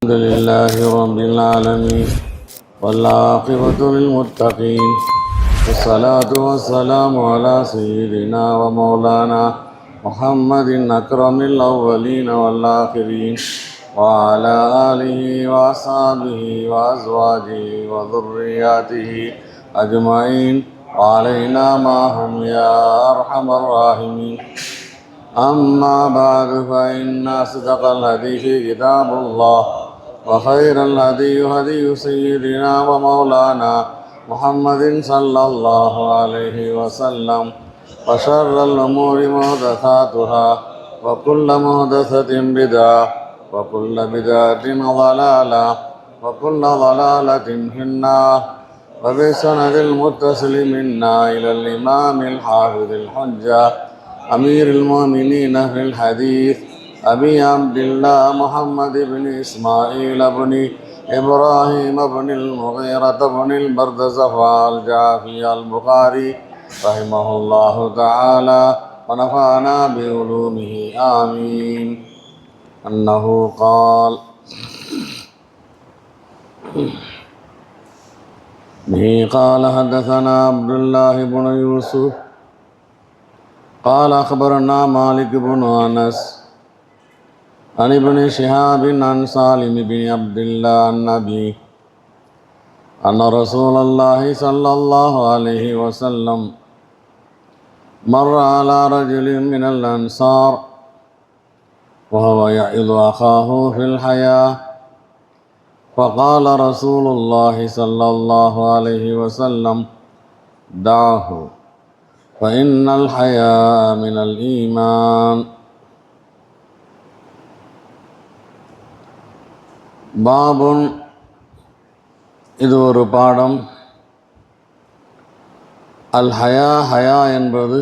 الحمد لله رب العالمين والعاقبة للمتقين والصلاة والسلام على سيدنا ومولانا محمد أكرم الأولين والآخرين وعلى آله وأصحابه وأزواجه وذرياته أجمعين وعلينا معهم يا أرحم الراحمين. أما بعد فإن أصدق الحديث كتاب الله وخير الهدي هدي سيدنا ومولانا محمد صلى الله عليه وسلم وشر الأمور محدثاتها وكل محدثة بدعة وكل بدعة ضلالة وكل ضلالة في النار. وبسند المتصل منا إلى الإمام الحافظ الحجة أمير المؤمنين في الحديث أبي عبد الله محمد بن إسماعيل بن إبراهيم بن المغيرة بن البردزفة الجعفي البخاري رحمه الله تعالى ونفعنا بعلومه آمين. أنه قال به قال حدثنا عبد الله بن يوسف قال أخبرنا مالك بن أنس عن ابن شهاب عن سالم بن عبد الله النبي أن رسول الله صلى الله عليه وسلم مر على رجل من الأنصار وهو يعظ أخاه في الحياة فقال رسول الله صلى الله عليه وسلم دعه فإن الحياء من الإيمان. பாபுன், இது ஒரு பாடம். அல் ஹயா, ஹயா என்பது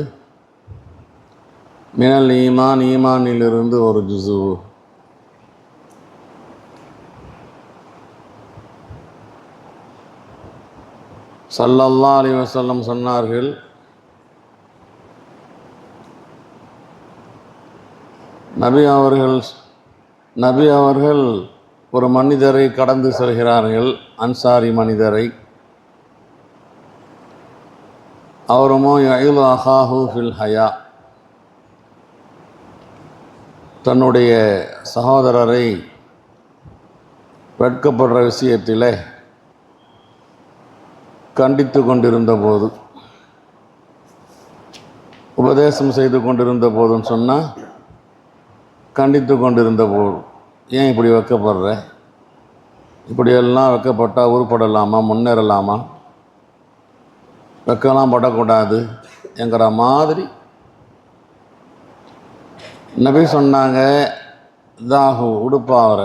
மினல் ஈமான், ஈமானிலிருந்து ஒரு ஜுஸு. ஸல்லல்லாஹு அலைஹி வஸல்லம் சொன்னார்கள், நபி அவர்கள் ஒரு மனிதரை கடந்து செல்கிறார்கள், அன்சாரி மனிதரை. அவருமோ யஇலு அஹாஹு ஃபில் ஹயா, தன்னுடைய சகோதரரை வெட்கப்படுற விஷயத்திலே கண்டித்து கொண்டிருந்த போது, உபதேசம் செய்து கொண்டிருந்த போதுன்னு சொன்னால் கண்டித்து கொண்டிருந்த போது, ஏன் இப்படி வெட்கப்படுற, இப்படியெல்லாம் வெட்கப்பட்டால் உருப்படலாமா, முன்னேறலாமா, வெட்கலாம் படக்கூடாது என்கிற மாதிரி நபி சொன்னாங்க, தாஹு உடுப்பாவற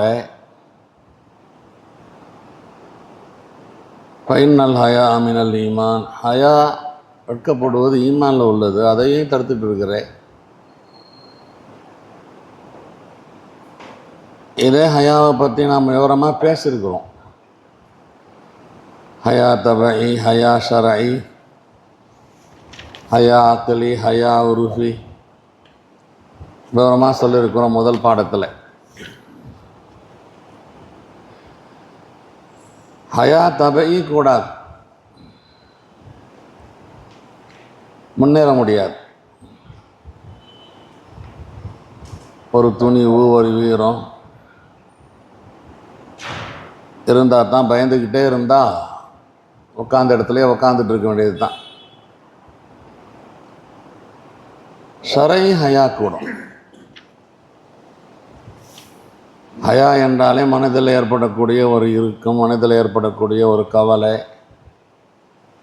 ஃபைனல் ஹயா மினல் ஈமான், ஹயா வெட்கப்படுவது ஈமானில் உள்ளது, அதையும் தடுத்துட்டு இருக்கிறேன். இதே ஹயாவை பற்றி நாம் விவரமாக பேசியிருக்கிறோம். ஹயா தபஇ, ஹயா ஷரஇ, ஹயா அக்லி, ஹயா உருஃபி, விவரமாக சொல்லியிருக்கிறோம் முதல் பாடத்தில். ஹயா தபஇ கூடாது, முன்னேற முடியாது. ஒரு துணிவு, ஒரு வீரம் இருந்தால் தான், பயந்துக்கிட்டே இருந்தால் உட்காந்த இடத்துலையே உட்காந்துட்டு இருக்க வேண்டியது தான். ஷரை ஹயா கூடும். ஹயா என்றாலே மனதில் ஏற்படக்கூடிய ஒரு இறுக்கம், மனதில் ஏற்படக்கூடிய ஒரு கவலை,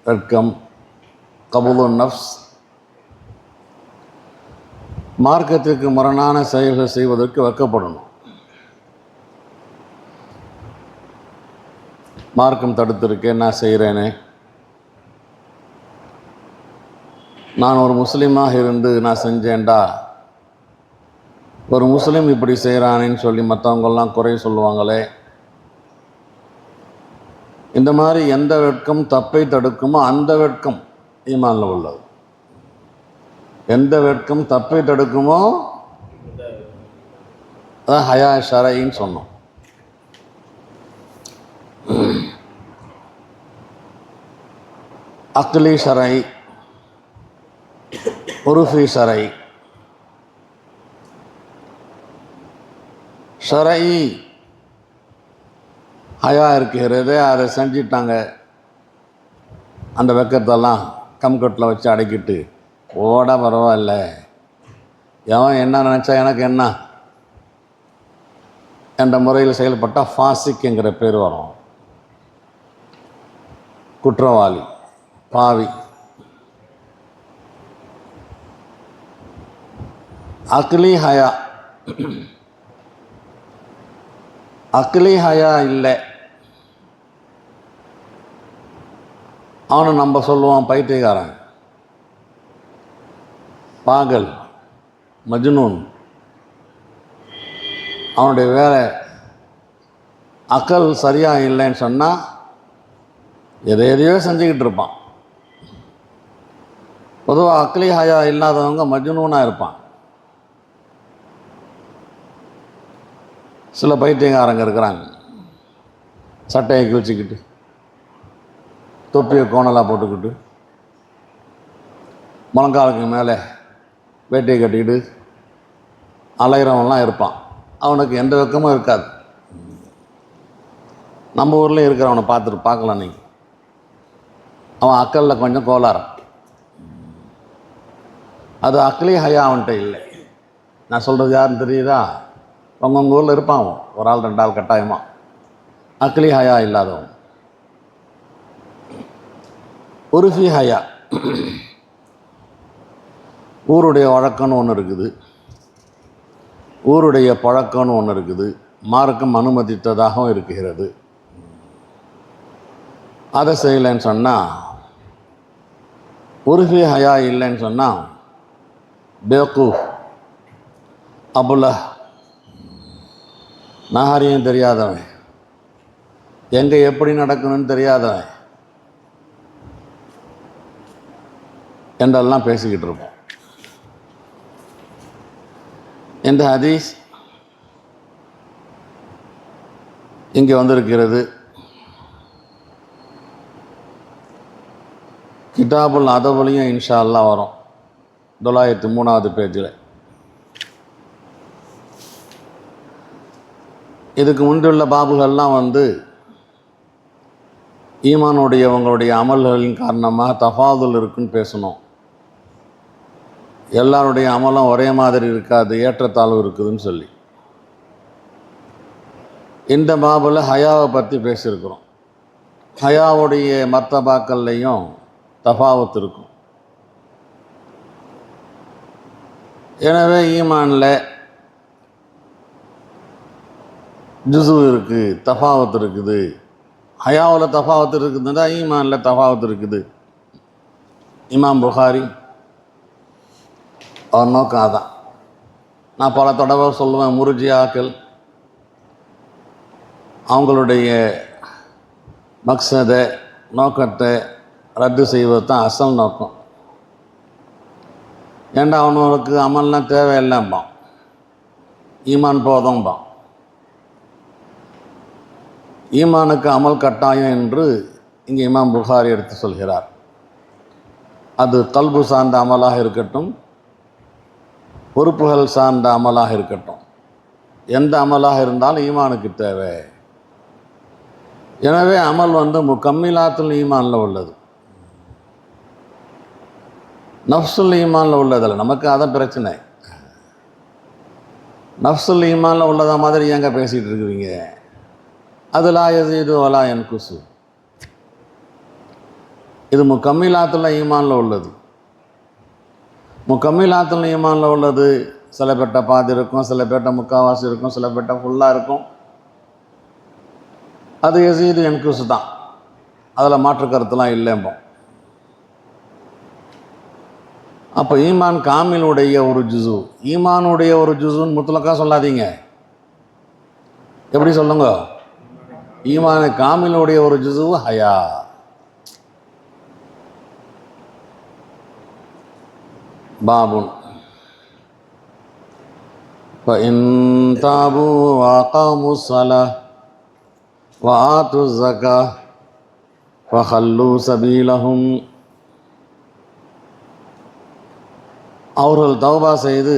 வெட்கம், கபுலு நஃப்ஸ், மார்க்கத்திற்கு முரணான செயல்கள் செய்வதற்கு வெட்கப்படணும். மார்க்கம் தடுத்திருக்கேன், நான் செய்கிறேனே, நான் ஒரு முஸ்லீமாக இருந்து நான் செஞ்சேன்டா, ஒரு முஸ்லீம் இப்படி செய்கிறானேன்னு சொல்லி மற்றவங்கெல்லாம் குறை சொல்லுவாங்களே, இந்த மாதிரி எந்த வெட்கம் தப்பை தடுக்குமோ அந்த வெட்கம் ஈமானில் உள்ளது. எந்த வெட்கம் தப்பை தடுக்குமோ அதான் ஹயா ஷரைன்னு சொன்னோம். அக்லி ஷரை, உருஃபி ஷரை. ஷரை ஹயா இருக்கிறது, அதை செஞ்சிட்டாங்க. அந்த வெக்கத்தெல்லாம் கம்கட்டில் வச்சு அடக்கிட்டு ஓட பரவாயில்ல, எவன் என்ன நினச்சா எனக்கு என்ன என்ற முறையில் செயல்பட்டால் ஃபாசிக் என்கிற பேர் வரும். குற்றவாளி, பாவி. அக்லி ஹயா, அக்லி ஹயா இல்லை, அவனை நம்ம சொல்லுவான் பைத்தியக்காரன், பாகல், மஜ்னூன். அவனுடைய வேலை அக்கல் சரியாக இல்லைன்னு சொன்னால் எதையோ செஞ்சுக்கிட்டு இருப்பான். பொதுவாக அக்லி ஹயா இல்லாதவங்க மஜ்னூனாக இருப்பான். சில பைத்தியக்காரங்க இருக்கிறாங்க, சட்டையை கிழிச்சிக்கிட்டு தொப்பியை கோணலாக போட்டுக்கிட்டு முழங்காலுக்கு மேலே வேட்டையை கட்டிக்கிட்டு அலைகிறவன்லாம் இருப்பான். அவனுக்கு எந்த வெக்கமும் இருக்காது. நம்ம ஊர்லேயும் இருக்கிறவனை பார்க்கலாம் நீங்கள். அவன் அக்கலில் கொஞ்சம் கோளாறு. அது அக்லி ஹயா அவன்கிட்ட இல்லை. நான் சொல்கிறது யாருன்னு தெரியுதா? உங்கள் ஊரில் இருப்பான் ஒரு ஆள் 2 ஆள் கட்டாயமாக. அக்லி ஹயா இல்லாதவன். உருஃபி ஹயா, ஊருடைய வழக்கம்னு ஒன்று இருக்குது, ஊருடைய பழக்கம்னு ஒன்று இருக்குது, மார்க்கம் அனுமதித்ததாகவும் இருக்கிறது. அதை செய்யலைன்னு சொன்னால், உருஃபி ஹயா இல்லைன்னு சொன்னால் பேக்கூஃப், அபுல, நாகரிகம் தெரியாதவன், எங்கே எப்படி நடக்கணும்னு தெரியாதவன் என்றெல்லாம் பேசிக்கிட்டு இருப்போம். இந்த ஹதீஸ் இங்கே வந்திருக்கிறது. கிதாபுல் அதபுலையும் இன்ஷா அல்லாஹ் வரும், 903வது பேஜில். இதுக்கு முன்னுள்ள பாபுகள்லாம் ஈமானுடையவங்களுடைய அமல்களின் காரணமாக தஃபாதுல் இருக்குன்னு பேசணும். எல்லாருடைய அமலும் ஒரே மாதிரி இருக்காது, ஏற்றத்தாழ்வு இருக்குதுன்னு சொல்லி. இந்த பாபில் ஹயாவை பற்றி பேசியிருக்கிறோம். ஹயாவுடைய மர்த்தபாக்கள்லையும் தஃபாவத் இருக்கும். எனவே ஈமானில் ஜுஸு இருக்குது, தஃபாவத் இருக்குது. ஹயாவில் தஃபாவத் இருக்குதுன்னா ஈமானில் தஃபாவத் இருக்குது. இமாம் புகாரி அவர் நோக்கம் அதான். நான் பல தடவை சொல்லுவேன், முர்ஜியாக்கள் அவங்களுடைய மக்சதை, நோக்கத்தை ரத்து செய்வது தான் அசல் நோக்கம். ஏண்டா அவனுக்கு அமல்லாம் தேவையில்லைம்பான், ஈமான் போதும்பான். ஈமானுக்கு அமல் கட்டாயம் என்று இங்கே இமாம் புகாரி எடுத்து சொல்கிறார். அது கல்பு சார்ந்த அமலாக இருக்கட்டும், பொறுப்புகள் சார்ந்த அமலாக இருக்கட்டும், எந்த அமலாக இருந்தாலும் ஈமானுக்கு தேவை. எனவே அமல் முக்கம்மிலாத்துல் ஈமானில் உள்ளது, நஃப்சுல் ஈமானில் உள்ளதில்லை. நமக்கு அதான் பிரச்சனை. நஃப்சுல் ஈமானில் உள்ளதா மாதிரி ஏங்க பேசிகிட்டு இருக்குவீங்க? அது லா யஸீது வலா யன்குஸு. இது முக்கம்மிலாத்துல் ஈமானில் உள்ளது. முக்கம்மிலாத்துல் ஈமானில் உள்ளது சில பேர்ட்ட பாதி இருக்கும், சில பேர்ட்ட முக்கால்வாசி இருக்கும், சில பேர்ட்ட ஃபுல்லாக இருக்கும். அது யஸீது யன்குஸு தான், அதில் மாற்று கருத்துலாம் இல்லைம்போம். அப்போ ஈமான் காமிலுடைய ஒரு ஜுஸு, ஈமானுடைய ஒரு ஜுஸுன்னு முத்லக்கா சொல்லாதீங்க. எப்படி சொல்லுங்க? ஈமான காமிலுடைய ஒரு ஜுஸு ஹயா. பாபுன் فإن تابوا وأقاموا الصلاة وآتوا الزكاة فخلوا سبيلهم அவர்கள் தௌபா செய்து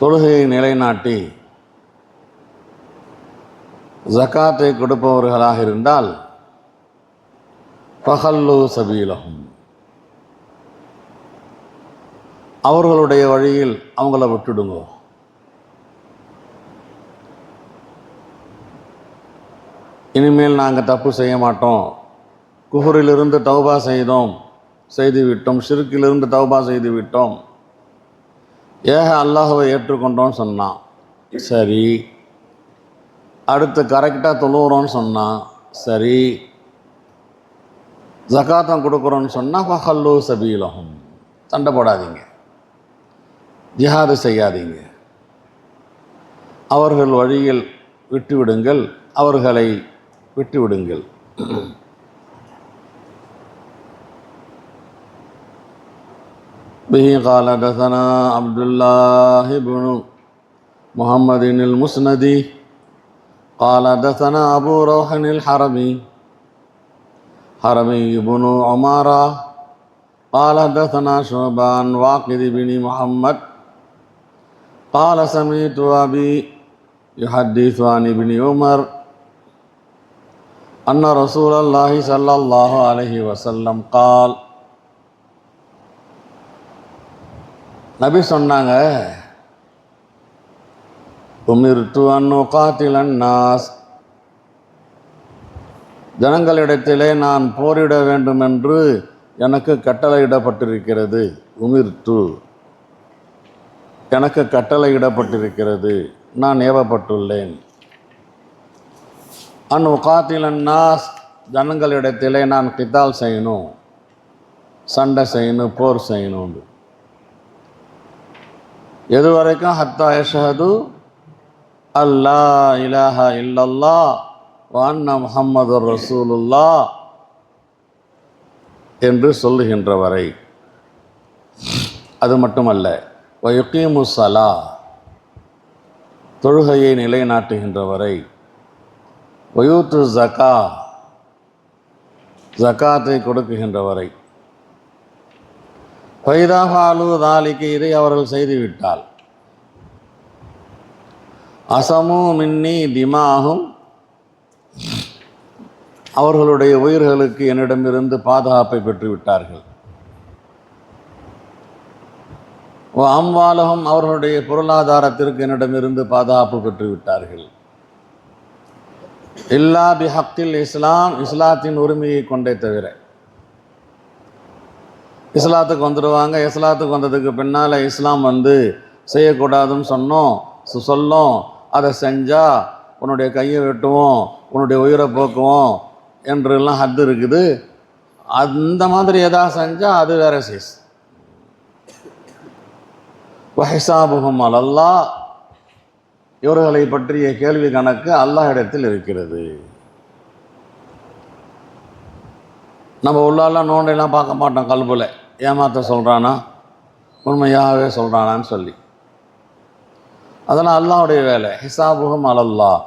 தொழுகையை நிலைநாட்டி ஜகாத்தை கொடுப்பவர்களாக இருந்தால் ஃபஹல்லு சபீலஹும், அவர்களுடைய வழியில் அவங்கள விட்டுடுங்க. இனிமேல் நாங்கள் தப்பு செய்ய மாட்டோம், குஃபரிலிருந்து தௌபா செய்து விட்டோம், ஷிர்கிலிருந்து தௌபா செய்து விட்டோம், ஏக அல்லாஹ்வை ஏற்றுக்கொண்டோன்னு சொன்னான். சரி, அடுத்து கரெக்டாக தொழுகிறோன்னு சொன்னான். சரி, ஜகாத்தம் கொடுக்குறோன்னு சொன்னால் ஃபஹல்லு சபீலஹும், சண்டை போடாதீங்க, ஜிஹாது செய்யாதீங்க, அவர்கள் வழியில் விட்டுவிடுங்கள், அவர்களை விட்டுவிடுங்கள். பிஹி قال حدثنا عبد الله بن محمد المسندي قال حدثنا أبو روح الحرمي بن عمارة قال حدثنا شعبة عن واقد بن محمد قال سمعت أبي يحدث عن ابن عمر أن رسول الله صلى الله عليه وسلم قال, நபி சொன்னாங்க, உமிர்து அன் உகாத்தில நாஸ், ஜனங்களிடத்திலே நான் போரிட வேண்டும் என்று எனக்கு கட்டளையிடப்பட்டிருக்கிறது. உமிர்து, எனக்கு கட்டளையிடப்பட்டிருக்கிறது, நான் ஏவப்பட்டுள்ளேன். அன் உகாத்தில நாஸ், ஜனங்களிடத்திலே நான் கித்தால் செய்யணும், சண்டை செய்யணும், போர் செய்யணும். எது வரைக்கும்? ஹத்தா யஷ்ஹது அல்லா இலாஹா இல்லல்லாஹ் வ அன்ன முஹம்மதுர் ரசூலுல்லாஹ் என்று சொல்லுகின்ற வரை. அது மட்டுமல்ல, வ யுகீமு ஸலா, தொழுகையை நிலைநாட்டுகின்ற வரை. வ யூத்து ஸகா, ஜகாத்தை கொடுக்குகின்ற வரை. ஃபைதா ஃபாலு தாலிக்கு, இதை அவர்கள் செய்துவிட்டால், அசமு மின்னி திமாகும், அவர்களுடைய உயிர்களுக்கு என்னிடமிருந்து பாதுகாப்பை பெற்றுவிட்டார்கள். அம்வாலகம், அவர்களுடைய பொருளாதாரத்திற்கு என்னிடமிருந்து பாதுகாப்பு பெற்றுவிட்டார்கள். இல்லா பிஹக்கில் இஸ்லாம், இஸ்லாத்தின் உரிமையை கொண்டே தவிர. இஸ்லாத்துக்கு வந்துடுவாங்க, இஸ்லாத்துக்கு வந்ததுக்கு பின்னால் இஸ்லாம் செய்யக்கூடாதுன்னு சொல்லும், அதை செஞ்சால் உன்னுடைய கையை வெட்டுவோம், உன்னுடைய உயிரை போக்குவோம் என்றெல்லாம் ஹத்து இருக்குது. அந்த மாதிரி எதாவது செஞ்சால் அது வேற சீஸ். வஹிசாபுஹும் அலல்லாஹ், இவர்களை பற்றிய கேள்வி கணக்கு அல்லாஹ் இடத்தில் இருக்கிறது. நம்ம உள்ளாலாம் நோண்டெல்லாம் பார்க்க மாட்டோம், கல்புல ஏமாற்ற சொல்கிறானா உண்மையாகவே சொல்கிறானான்னு சொல்லி. அதெல்லாம் அல்லாஹ்வுடைய வேலை. ஹிசாபுஹும் அலல்லாஹ்.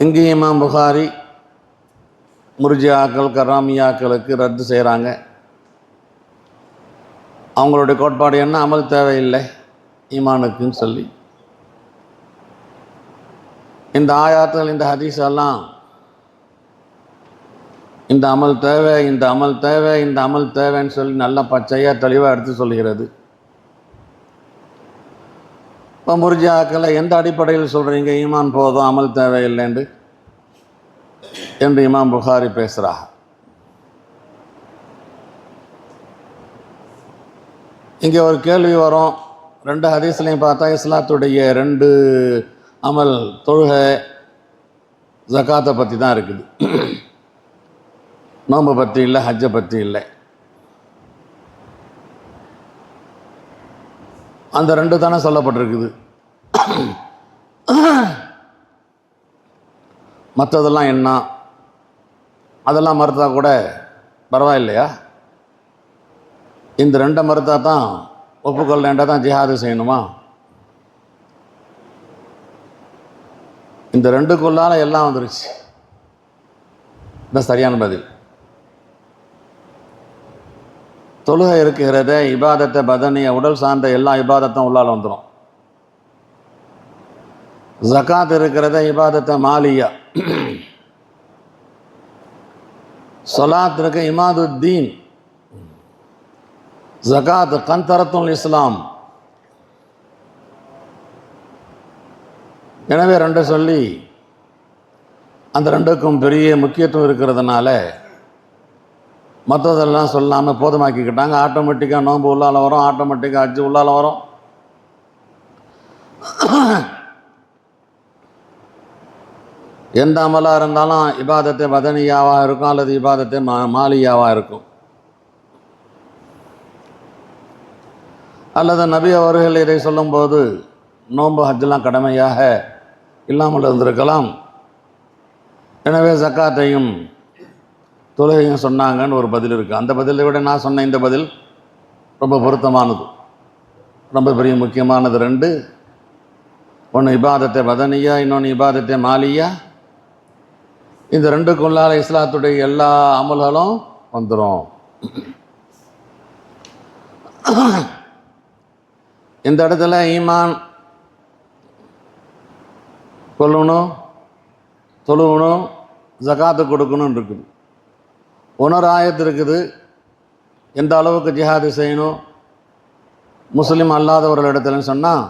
இங்கே இமாம் புகாரி முர்ஜியாக்கள் கராமியாக்களுக்கு ரத்து செய்கிறாங்க. அவங்களுடைய கோட்பாடு என்ன? அமல் தேவையில்லை ஈமானுக்குன்னு சொல்லி. இந்த ஆயாத்துகள், இந்த ஹதீஸ் எல்லாம் இந்த அமல் தேவை, இந்த அமல் தேவை, இந்த அமல் தேவைன்னு சொல்லி நல்லா பச்சையாக தெளிவாக எடுத்து சொல்கிறது. இப்போ முர்ஜியாக்களை எந்த அடிப்படையில் சொல்கிறீங்க ஈமான் போதும் அமல் தேவையில்லைன்னு என்று இமாம் புகாரி பேசுகிறா. இங்கே ஒரு கேள்வி வரும். ரெண்டு ஹதீஸ்லையும் பார்த்தா இஸ்லாத்துடைய ரெண்டு அமல், தொழுகை, ஜகாத்தை பற்றி தான் இருக்குது. நோன்பை பற்றி இல்லை, ஹஜ்ஜை பற்றி இல்லை. அந்த ரெண்டு தானே சொல்லப்பட்டிருக்குது. மற்றதெல்லாம் என்ன? அதெல்லாம் மறுத்தா கூட பரவாயில்லையா? இந்த ரெண்டை மறுத்தா தான் ஒப்புக்கொள்ளேண்டா தான் ஜிஹாது செய்யணுமா? இந்த ரெண்டுக்குள்ளால எல்லாம் வந்துருச்சு. இதுதான் சரியான பதில். தொழுகை இருக்கிறத இபாதத்தை பதனிய உடல் சார்ந்த எல்லா இபாதத்தும் உள்ளால் வந்துடும். ஜகாத் இருக்கிறத இபாதத்தை மாலியா. சொலாத் இருக்க இமாதுத்தீன். ஜகாத் கந்தரத்துல் இஸ்லாம். எனவே ரெண்டு சொல்லி அந்த ரெண்டுக்கும் பெரிய முக்கியத்துவம் இருக்கிறதுனால மற்றதெல்லாம் சொல்லாமல் போதுமாக்கிக்கிட்டாங்க. ஆட்டோமேட்டிக்காக நோன்பு உள்ளால் வரும், ஆட்டோமேட்டிக்காக ஹஜ்ஜு உள்ளால் வரும். எந்த அமலாக இருந்தாலும் இபாதத்தை பதனியாவாக இருக்கும் அல்லது இபாதத்தை மாலியாவாக இருக்கும். அல்லது நபி அவர்கள் இதை சொல்லும்போது நோன்பு ஹஜ்ஜெலாம் கடமையாக இல்லாமல் இருந்திருக்கலாம். எனவே ஜக்காத்தையும் தொழுகையும் சொன்னாங்கன்னு ஒரு பதில் இருக்குது. அந்த பதிலை விட நான் சொன்ன இந்த பதில் ரொம்ப பொருத்தமானது, ரொம்ப பெரிய முக்கியமானது. ரெண்டு, ஒன்று இபாதத்தை பதனியா, இன்னொன்று இபாதத்தை மாலியா. இந்த ரெண்டுக்குள்ளால இஸ்லாத்துடைய எல்லா அமல்களும் வந்துடும். இந்த இடத்துல ஈமான் கொள்ளணும், தொழுவணும், ஜகாத்து கொடுக்கணும் இருக்குது. ஒன்னொரு ஆயத்து இருக்குது, எந்த அளவுக்கு ஜிஹாது செய்யணும் முஸ்லீம் அல்லாதவர்களிடத்துலன்னு சொன்னால்,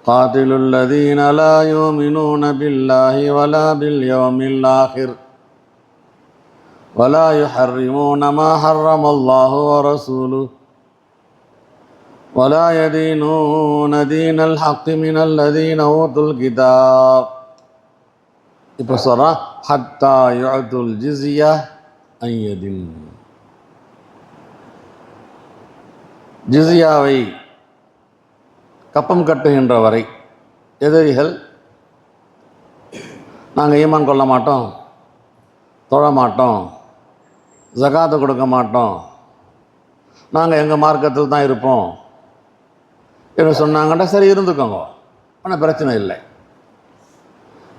قاتلوا الذين لا يؤمنون بالله ولا باليوم الآخر ولا يحرمون ما حرم الله ورسوله ولا يدينون دين الحق من الذين أوتوا الكتاب. இப்போ சொல்கிறான், ஹத்தா யுஅத்துல் ஜிஸ்யா அன் யதின். ஜிஸ்யாவை கப்பம் கட்டுகின்ற வரை எதிரிகள் நாங்கள் ஈமான் கொள்ள மாட்டோம், தொழ மாட்டோம், ஜகாத்து கொடுக்க மாட்டோம், நாங்கள் எங்கள் மார்க்கத்தில் தான் இருப்போம் என்று சொன்னாங்கன்னா சரி இருந்துக்கோங்க, ஆனால் பிரச்சனை இல்லை.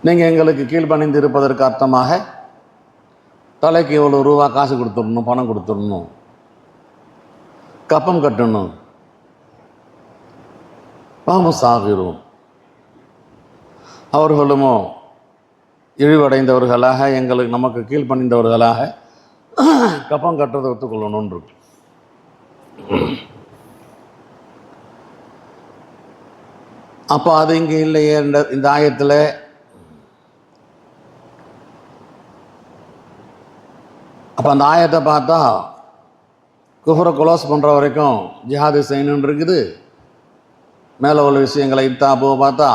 நீங்கள் எங்களுக்கு கீழ்ப்பணிந்து இருப்பதற்கு அர்த்தமாக தலைக்கு இவ்வளோ ரூபா காசு கொடுத்துடணும், பணம் கொடுத்துடணும், கப்பம் கட்டணும். சாகிரும் அவர்களுமோ இழிவடைந்தவர்களாக எங்களுக்கு நமக்கு கீழ்ப்பணிந்தவர்களாக கப்பம் கட்டுறதை ஒத்துக்கொள்ளணும்னு இருக்கு. அப்போ அது இங்கே இல்லையே இந்த ஆயத்தில். அப்போ அந்த ஆயத்தை பார்த்தா குஃப்ரை க்ளோஸ் பண்ணுற வரைக்கும் ஜிஹாது செய்யணுன்னு இருக்குது. மேலே உள்ள விஷயங்களை இத்தாப்போ பார்த்தா,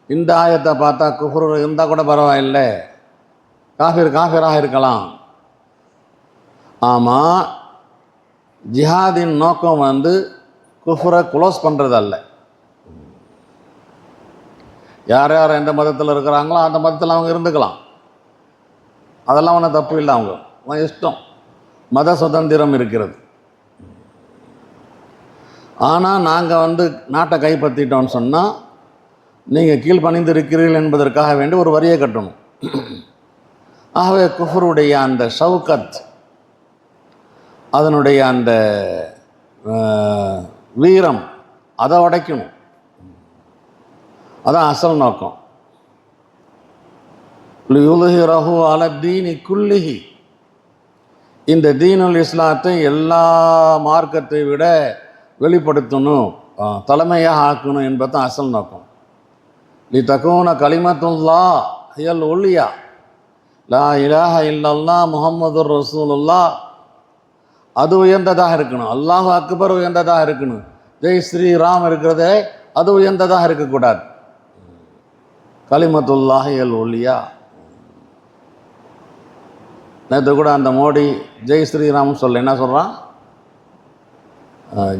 இந்த ஆயத்தை பார்த்தா குஃப்ரு இருந்தால் கூட பரவாயில்லை, காஃபிராக இருக்கலாம். ஆமாம், ஜிஹாதின் நோக்கம் குஃப்ரை க்ளோஸ் பண்ணுறதல்ல. யார் யார் எந்த மதத்தில் இருக்கிறாங்களோ அந்த மதத்தில் அவங்க இருந்துக்கலாம், அதெல்லாம் ஒன்றும் தப்பு இல்லை, அவங்க இஷ்டம், மத சுதந்திரம் இருக்கிறது. ஆனால் நாங்கள் நாட்டை கைப்பற்றிட்டோம்னு சொன்னால் நீங்கள் கீழ்ப்பணிந்து இருக்கிறீர்கள் என்பதற்காக வேண்டி ஒரு வரியை கட்டணும். ஆகவே குஃபருடைய அந்த ஷவுகத், அதனுடைய அந்த வீரம், அதை உடைக்கணும். அதான் அசல் நோக்கம். லியுல்ஹிரஹு அலத்தீனி குல்லிஹி, இந்த தீனுல் இஸ்லாத்தை எல்லா மார்க்கத்தை விட வெளிப்படுத்தணும், தலைமையாக ஆக்கணும் என்பது தான் அசல் நோக்கம். லி தகூன கலிமத்துல்லாஹ் ஹியல் உலியா, லா இலாஹ இல்லல்லாஹ் முஹம்மதுர் ரசூலுல்லாஹ், அது உயர்ந்ததாக இருக்கணும். அல்லாஹ் அக்பர் உயர்ந்ததாக இருக்கணும். ஜெய் ஸ்ரீராம் இருக்கிறதே அது உயர்ந்ததாக இருக்கக்கூடாது. கலிமத்துல்லாஹ் ஹியல் உலியா. நேற்று கூட அந்த மோடி ஜெய் ஸ்ரீராம் சொல்ல என்ன சொல்கிறான்?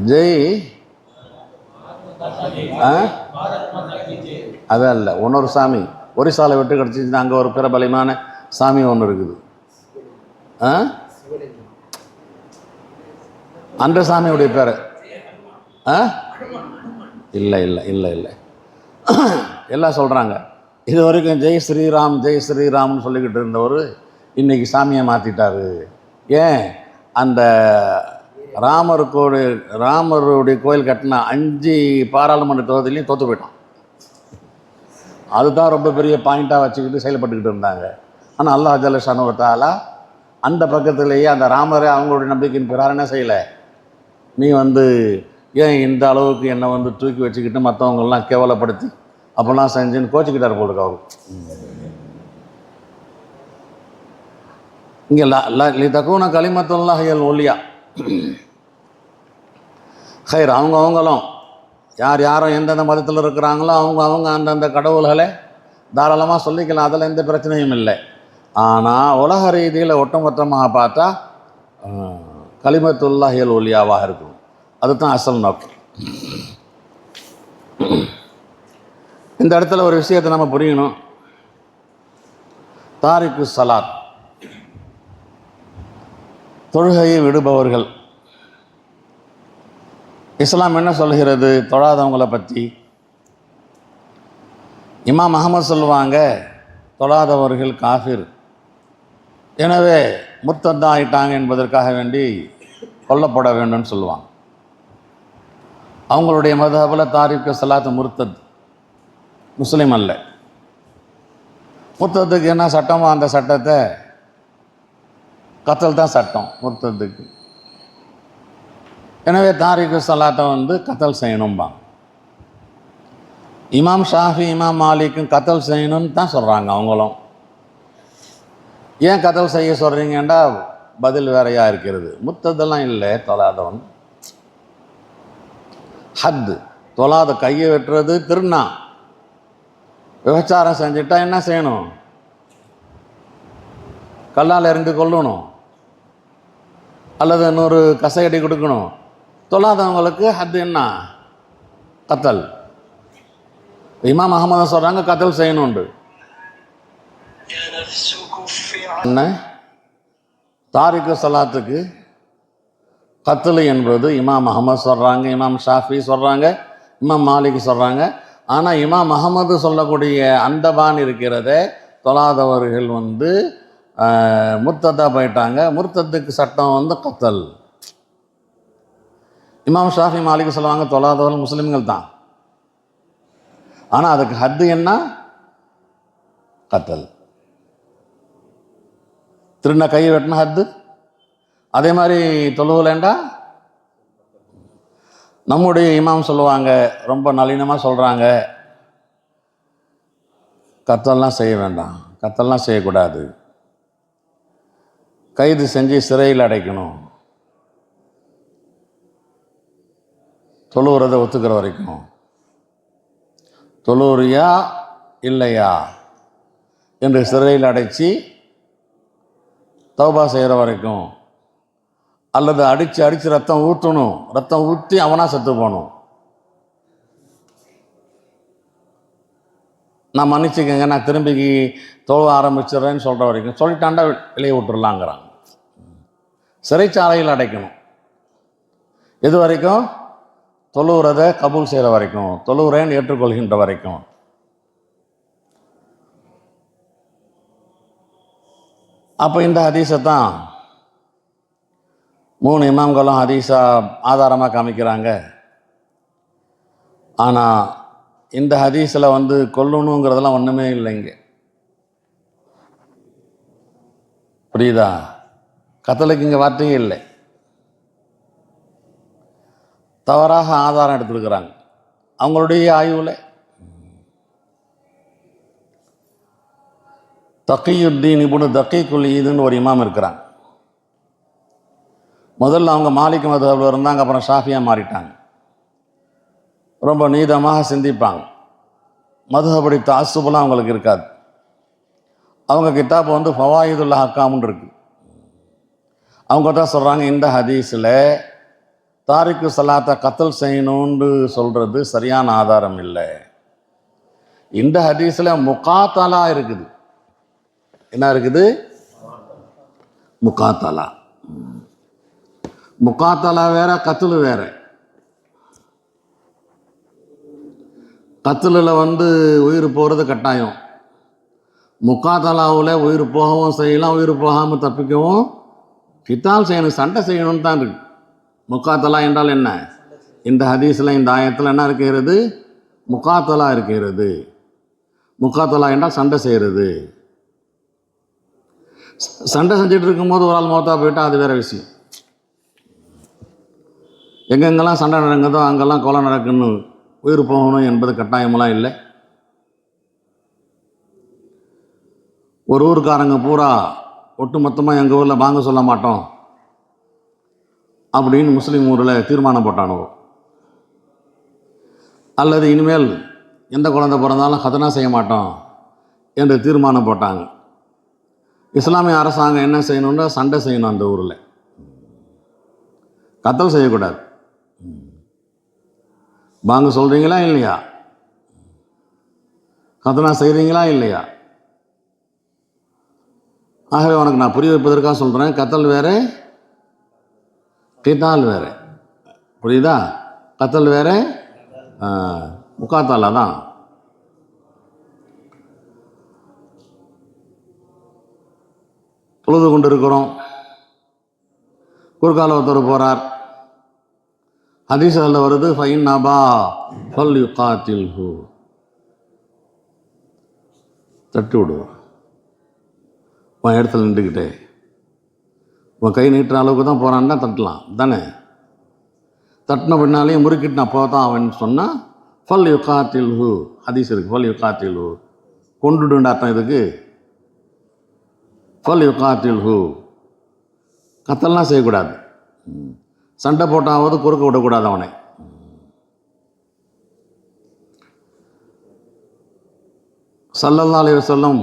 ஜெய் அதான் இல்லை, இன்னொரு சாமி ஒரிசாலை விட்டு கிடச்சிச்சுன்னா அங்கே ஒரு பிரபலமான சாமி ஒன்று இருக்குது. அந்த சாமியுடைய பேர் இல்லை இல்லை இல்லை இல்லை எல்லாம் சொல்கிறாங்க. இது வரைக்கும் ஜெய் ஸ்ரீராம் ஜெய் ஸ்ரீராம்னு சொல்லிக்கிட்டு இருந்தவர் இன்றைக்கி சாமியை மாற்றிட்டார். ஏன்? அந்த ராமருடைய கோயில் கட்டின 5 பாராளுமன்ற தொகுதியிலையும் தோற்று போயிட்டான். அதுதான் ரொம்ப பெரிய பாயிண்ட்டாக வச்சுக்கிட்டு செயல்பட்டுக்கிட்டு இருந்தாங்க. ஆனால் அல்லாஹ் ஜல்ல ஷானஹு வ தஆலா அந்த பக்கத்திலேயே அந்த ராமரை அவங்களுடைய நம்பிக்கையின் பிறார் என்ன செய்யலை, நீ ஏன் இந்த அளவுக்கு என்னை தூக்கி வச்சுக்கிட்டு மற்றவங்கெல்லாம் கேவலப்படுத்தி அப்போல்லாம் செஞ்சுன்னு கோச்சிக்கிட்டார் போலுக்கு அவர். இங்கே தக்குன கலிமத்துல்லாஹ் ஹியல் உலியா. ஹைர், அவங்களும் யாரும் எந்தெந்த மதத்தில் இருக்கிறாங்களோ அவங்க அந்தந்த கடவுள்களை தாராளமாக சொல்லிக்கலாம், அதில் எந்த பிரச்சனையும் இல்லை. ஆனால் உலக ரீதியில் ஒட்டுமொத்தமாக பார்த்தா கலிமத்துல்லாஹ் ஹியல் உலியாவாக இருக்கும். அதுதான் அசல் நோக்கம். இந்த இடத்துல ஒரு விஷயத்தை நம்ம புரியணும். தாரிக்கு சலாத், தொழுகையை விடுபவர்கள், இஸ்லாம் என்ன சொல்கிறது தொழாதவங்களை பற்றி? இமாம் அஹமது சொல்லுவாங்க, தொழாதவர்கள் காஃபிர், எனவே முர்த்தத்தா ஆயிட்டாங்க என்பதற்காக வேண்டி கொல்லப்பட வேண்டும்னு சொல்லுவாங்க. அவங்களுடைய மதுஹபில் தாரிக்கு சலாத்து முர்த்தத், முஸ்லீம் அல்ல. முர்த்தத்துக்கு என்ன சட்டமோ அந்த சட்டத்தை, கத்தல் தான் சட்டம் முர்த்தத்துக்கு. எனவே தாரிக்கு சலாத்தை கத்தல் செய்யணும்பாங்க. இமாம் ஷாஃபி இமாம் மாலிக்கும் கத்தல் செய்யணும்னு தான் சொல்கிறாங்க. அவங்களும் ஏன் கத்தல் செய்ய சொல்கிறீங்கன்றா பதில் வேறையாக இருக்கிறது. முர்த்ததெல்லாம் இல்லை, தொழாதவன். ஹத்து, தொழாத கையை வெட்டுறது திருநா. விபச்சாரம் செஞ்சுட்டா என்ன செய்யணும்? கல்லால் எறிந்து கொள்ளணும் அல்லது 100 கசையடி கொடுக்கணும். தொழாதவங்களுக்கு ஹத்து என்ன? கத்தல். இமாம் அஹமது சொல்கிறாங்க கத்தல் செய்யணுண்டு. என்ன தாரிக்கு சலாத்துக்கு கத்தல் என்பது இமாம் அஹமது சொல்கிறாங்க, இமாம் ஷாஃபி சொல்கிறாங்க, இமாம் மாலிக் சொல்கிறாங்க. ஆனால் இமாம் அஹமது சொல்லக்கூடிய அந்த பான் இருக்கிறதே, தொழாதவர்கள் முர்த்ததா போயிட்டாங்க, முர்த்தத்துக்கு சட்டம் கத்தல். இமாம் ஷாஃபி மாலிக் சொல்லுவாங்க தொழாதவர்கள் முஸ்லிம்கள் தான், ஆனால் அதுக்கு ஹத்து என்ன? கத்தல். திருண்ண கை வெட்டின ஹத்து. அதே மாதிரி தொழுவலேண்டா நம்முடைய இமாம் சொல்லுவாங்க, ரொம்ப நளினமாக சொல்கிறாங்க, கத்தல்லாம் செய்ய வேண்டாம், கத்தல்லாம் செய்யக்கூடாது, கைது செஞ்சு சிறையில் அடைக்கணும், தொழுவுறதை ஒத்துக்கிற வரைக்கும், தொழுவுறியா இல்லையா என்று சிறையில் அடைச்சி தௌபா செய்கிற வரைக்கும், அல்லது அடித்து ரத்தம் ஊற்றணும், ரத்தம் ஊற்றி அவனாக செத்து போகணும், நான் மன்னிச்சுக்கங்க நான் திரும்பி தொழ ஆரம்பிச்சிடுறேன்னு சொல்கிற வரைக்கும், சொல்லிட்டாண்டா வெளியே விட்டுறலாங்கிறாங்க. சிறைச்சாலையில் அடைக்கணும். எது வரைக்கும்? தொழுவுறதை கபூல் செய்கிற வரைக்கும், தொழுவுறேன்னு ஏற்றுக்கொள்கின்ற வரைக்கும். அப்போ இந்த ஹதீஸை தான் 3 இமாம்களும் ஹதீஸா ஆதாரமாக காமிக்கிறாங்க. ஆனால் இந்த ஹதீஸில் கொல்லணுங்கிறதெல்லாம் ஒன்றுமே இல்லைங்க. புரியுதா? கத்தலுக்கு இங்கே வார்த்தையே இல்லை. தவறாக ஆதாரம் எடுத்துருக்குறாங்க அவங்களுடைய ஆய்வில். தக்கியுத்தீன் இப்னு தக்கீக்குல் ஈதுன்னு ஒரு இமாம் இருக்கிறாங்க. முதல்ல அவங்க மாலிக் மதுஹபில் இருந்தாங்க, அப்புறம் ஷாஃபியாக மாறிட்டாங்க. ரொம்ப நீதமாக சிந்திப்பாங்க. மதுஹபடி தாசுபெல்லாம் அவங்களுக்கு இருக்காது. அவங்க கிதாப் ஃபவாயிதுல் அஹ்காம்னு இருக்குது. அவங்க தான் சொல்கிறாங்க, இந்த ஹதீஸில் தாரிக்கு சலாத்தை கத்தல் செய்யணுன்னு சொல்கிறது சரியான ஆதாரம் இல்லை. இந்த ஹதீஸில் முகாத்தலா இருக்குது. என்ன இருக்குது? முகாத்தலா. முகாத்தலா வேற, கத்துலு வேற. கத்துலில் உயிர் போகிறது கட்டாயம், முக்காத்தலாவில் உயிர் போகவும் செய்யலாம், உயிர் போகாமல் தப்பிக்கவும் கித்தால் செய்யணும், சண்டை செய்யணும்னு தான் இருக்கு. முக்காத்தலா என்றால் என்ன? இந்த ஹதீஸில் இந்த ஆயத்தில் என்ன இருக்கிறது? முக்காத்தலா இருக்கிறது. முக்காத்தலா என்றால் சண்டை செய்கிறது. சண்டை செஞ்சுட்டு இருக்கும்போது ஒரு ஆள் மௌத்தா போயிட்டா அது வேற விஷயம். எங்கெங்கெல்லாம் சண்டை நடக்குதோ அங்கெல்லாம் கொலை நடக்கணும், உயிர் போகணும் என்பது கட்டாயமெல்லாம் இல்லை. ஒரு ஊருக்காரங்க பூரா ஒட்டு மொத்தமாக எங்கள் ஊரில் வாங்க சொல்ல மாட்டோம் அப்படின்னு முஸ்லீம் ஊரில் தீர்மானம் போட்டானோ, அல்லது இனிமேல் எந்த குழந்தை பிறந்தாலும் கதனா செய்ய மாட்டோம் என்று தீர்மானம் போட்டாங்க. இஸ்லாமிய அரசாங்கம் என்ன செய்யணும்னா சண்டை செய்யணும். அந்த ஊரில் கத்தல் செய்யக்கூடாது. வாங்க சொல்கிறீங்களா இல்லையா? கதனா செய்கிறீங்களா இல்லையா? ஆகவே உனக்கு நான் புரிய வைப்பதற்காக சொல்கிறேன், கத்தல் வேறு, கித்தால் வேறு. புரியுதா? கத்தல் வேறு, முக்காத்தாலா தான். தொழுது கொண்டு இருக்கிறோம், குறுக்கால ஒருத்தர் போகிறார், ஹதீஸில் வருது ஃபைன் நபா ஃபல் யுகாத்தில்ஹு, தட்டி விடுவோம். உன் இடத்துல நின்றுக்கிட்டே உன் கை நீட்டுற அளவுக்கு தான் போகிறான்னா தட்டலாம் தானே. தட்டின பின்னாலேயும் முறுக்கிட்டு நான் போதான் அவன் சொன்னால் ஃபல் யுகாத்தில்ஹு, ஹதீஸ் இருக்குது. ஃபல் யுகாத்தில்ஹு கொண்டுடுன்ற அர்த்தம் இதுக்கு. ஃபல் யுகாத்தில்ஹு, கத்தல்லாம் செய்யக்கூடாது. சண்டை போட்டாவது குறுக்க விடக்கூடாது அவனை. ஸல்லல்லாஹு அலைஹி வஸல்லம்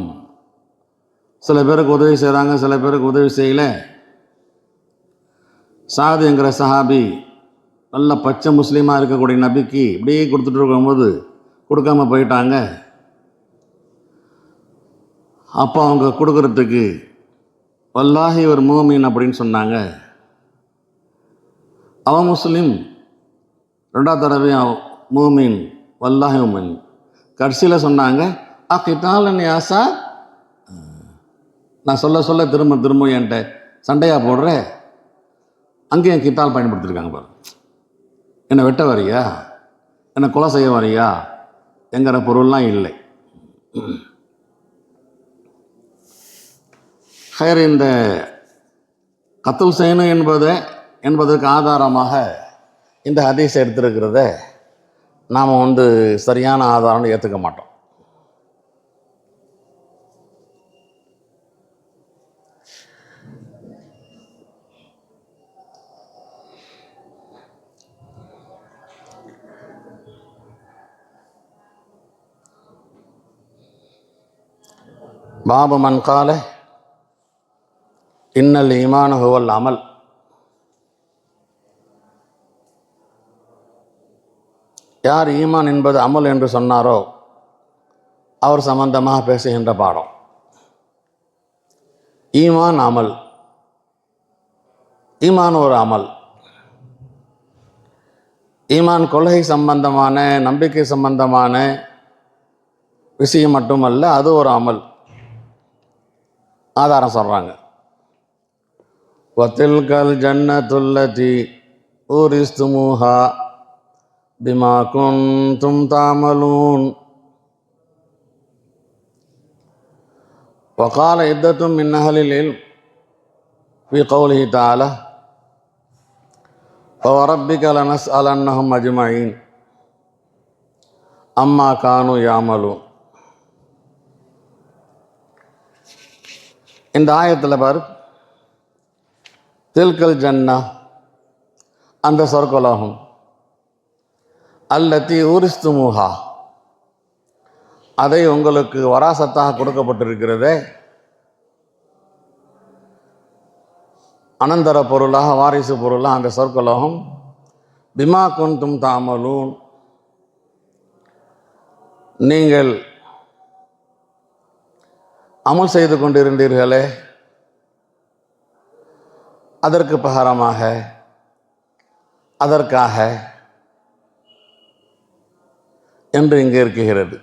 சில பேருக்கு உதவி செய்கிறாங்க, சில பேருக்கு உதவி செய்யல. சாது என்கிற சஹாபி நல்ல பச்சை முஸ்லீமாக இருக்கக்கூடிய நபிக்கு இப்படியே கொடுத்துட்டு இருக்கும்போது கொடுக்காம போயிட்டாங்க. அப்போ அவங்க கொடுக்கறதுக்கு வல்லாஹி ஒரு மூமின் அப்படின்னு சொன்னாங்க. அவன் முஸ்லீம், ரெண்டாவது தடவையும் மூமின், வல்லாஹி மூமின். கடைசியில் சொன்னாங்க கித்தாலன் யாசா, நான் சொல்ல சொல்ல திரும்ப திரும்ப என்கிட்ட சண்டையாக போடுற, அங்கேயும் கித்தால் பயன்படுத்தியிருக்காங்க பாரு. என்னை வெட்ட வரியா, என்னை கொலை செய்ய வரியா என்கிற பொருள்லாம் இல்லை. ஹயர், இந்த கத்தல் செய்யணும் என்பதற்கு ஆதாரமாக இந்த ஹதீஸ் எடுத்திருக்கிறத நாம் சரியான ஆதாரம்னு ஏற்றுக்க மாட்டோம். பாபு மன் கால இன்னல் ஈமான் ஹுவல் அமல். யார் ஈமான் என்பது அமல் என்று சொன்னாரோ அவர் சம்பந்தமாக பேசுகின்ற பாடம். ஈமான் அமல், ஈமான் ஒரு அமல். ஈமான் கொள்கை சம்பந்தமான, நம்பிக்கை சம்பந்தமான விஷயம் மட்டுமல்ல, அது ஒரு அமல். ஆதாரம் சொல்கிறாங்க, வத்தில்கல் ஜன்னத்துல்லதி ஊரிஸ்துமுஹா பிமா குன்தும் தாமலூன் வகால இத்தத்தும் மின் அஹ்லில் இல்ம் ஃபீ கௌலிஹி தஆலா ஃபவரப்பிக லனஸ்அலன்னஹும் அஜ்மஈன் அம்மா கானு யாமலூன். இந்த ஆயத்தில் பாரு, தில்கல் ஜன்னா, அந்த சொர்க்கலோகம், அல்லத்தி ஊரிஸ்துமுஹா, அதை உங்களுக்கு வராசத்தாக கொடுக்கப்பட்டிருக்கிறதே, அனந்தர பொருளாக, வாரிசு பொருளாக அந்த சொர்க்கலோகம். பிமா குன்தும் தாமலூன், நீங்கள் அமல் செய்து கொண்டிருந்தீர்களே அதற்கு பகரமாக, அதற்காக என்று இங்கே இருக்கிறது.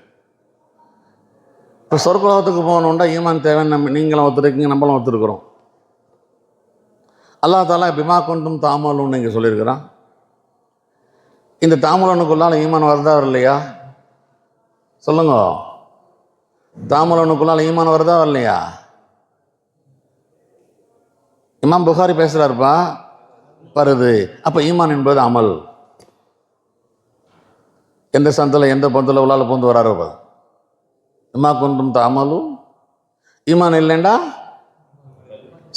இப்போ சொர்க்கலோகத்துக்கு போகணுன்னா ஈமான் தேவைன்னு நீங்களும் ஒத்துருக்கீங்க, நம்மளும் ஒத்துருக்குறோம். அல்லாஹ் தஆலா பிமா குன்தும் தஅமலூன் இங்கே சொல்லியிருக்கிறான். இந்த தாமலனுக்குள்ளால் ஈமான் வருதா இல்லையா சொல்லுங்க? தாமலனுக்குள்ளால் ஈமான் வருதா இல்லையா? இமாம் புகாரி பேசுகிறாருப்பா, வருது. அப்போ ஈமான் என்பது அமல். எந்த சந்தில் எந்த பந்தில் உள்ளால் பூந்து வராரு? பிமா குன்தும் தஅமலூன். ஈமான் இல்லைண்டா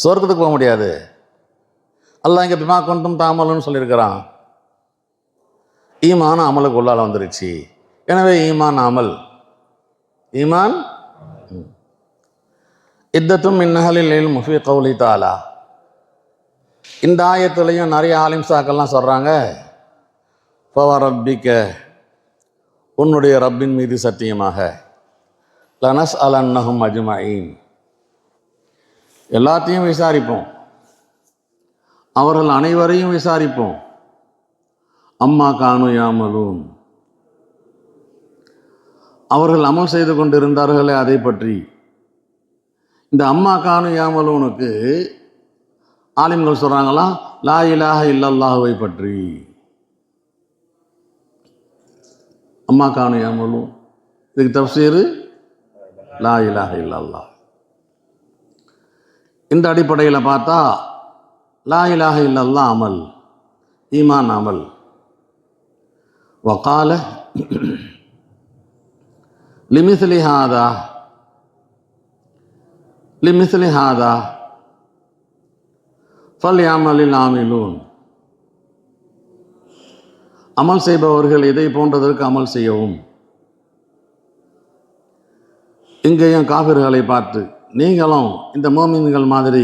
சொர்க்கத்துக்கு போக முடியாது. அல்லாஹ் இங்கே பிமா குன்தும் தஅமலூன்னு சொல்லியிருக்கிறான். ஈமான் அமலுக்கு உள்ளால் வந்துருச்சு. எனவே ஈமான் அமல். ஈமான் இத்தத்தும் மின் அஹ்லில் இல்ம் ஃபீ கௌலி தஆலா. இந்த ஆயத்துலையும் நிறைய ஆலிம்சாக்கள்லாம் சொல்கிறாங்க, ஃபவரப்பிக்க, உன்னுடைய ரப்பின் மீது சத்தியமாக, லனஸ்அலன்னஹும் அஜ்மஈன், எல்லாத்தையும் விசாரிப்போம், அவர்கள் அனைவரையும் விசாரிப்போம். அம்மா கானு யாமலூன், அவர்கள் அமல் செய்து கொண்டிருந்தார்களே அதை பற்றி. இந்த அம்மா கானு யாமலூனுக்கு ஆலிம்கள் சொல்கிறாங்களா, லா இலாஹ இல்லல்லாஹுவை பற்றி. அம்மா கானு யாமலூன், இதுக்கு தஃப்சீரு லா இலாஹ இல்லல்லாஹ். இந்த அடிப்படையில் பார்த்தா லா இலாஹ இல்லல்லாஹ் அமல், ஈமான் அமல். வகால லிமிஸ்லி ஹாதா, லிமிஸ்லி ஹாதா ஃபல்யஅமலில் ஆமிலூன், அமல் செய்பவர்கள் இதை போன்றதற்கு அமல் செய்யவும். இங்கேயும் காஃபிர்களை பார்த்து நீங்களும் இந்த மோமின்கள் மாதிரி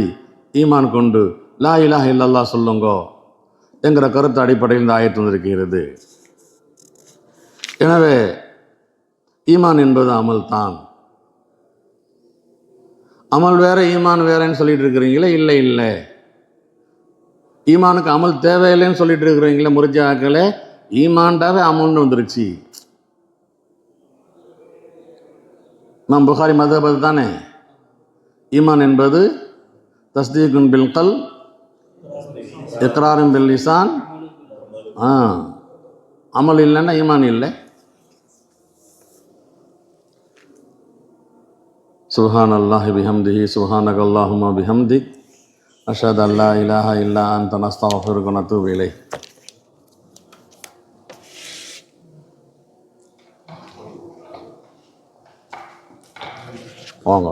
ஈமான் கொண்டு லா இலாஹ இல்லல்லாஹ் சொல்லுங்கோ என்கிற கருத்து அடிப்படையில் இந்த ஆயத்து வந்திருக்கிறது. எனவே ஈமான் என்பது அமல் தான். அமல் வேற ஈமான் வேறன்னு சொல்லிட்டு இருக்கிறீங்களே, இல்லை இல்லை, ஈமானுக்கு அமல் தேவையில்லைன்னு சொல்லிட்டு இருக்கிறீங்களே முர்ஜிஆக்களே, ஈமான்டாவே அமல்னு வந்துருச்சு. இமாம் புகாரி மதஹப் தானே, ஈமான் என்பது தஸ்தீகுன் பில் கல், இக்ராரும் பில் லிசான். அமல் இல்லைன்னா ஈமான் இல்லை. சுப்ஹானல்லாஹி பிஹம்திஹி சுப்ஹானகல்லாஹும்ம பிஹம்திக் அஷ்ஹது அல்லா இலாஹ இல்லா அன்த நஸ்தக்ஃபிருக வ நத்தூபு இலைக். வாங்க.